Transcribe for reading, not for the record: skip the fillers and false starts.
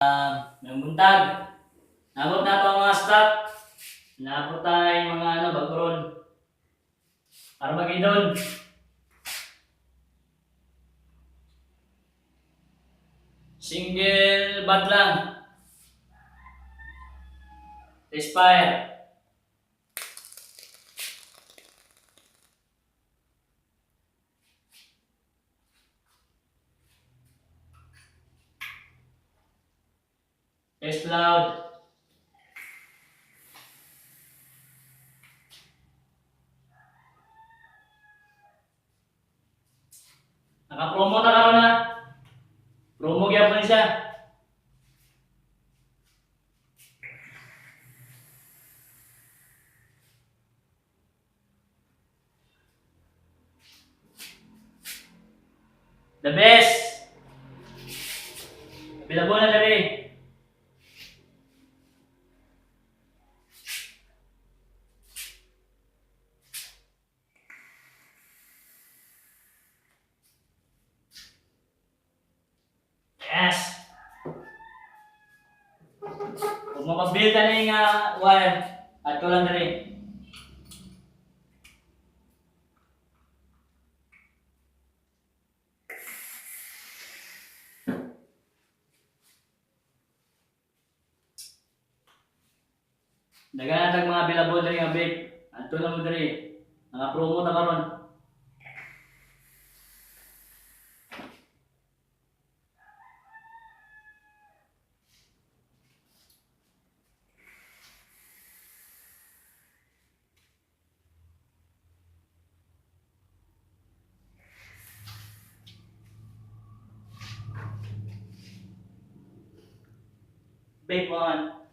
Ngayong buntag, nabot na pa ang mga stock. Nabot tayo mga bagoron. Armageddon. Single bat lang. Expire. Test loud. Naka-promo na karon na. Promo gyapon siya. The best. Available na dali. Yes. Kung makabuild na yung wire, at ko lang dali. Dagan na mga available dali nga vape. Ato lang mo dali. Naka-promo na karon. Vape on.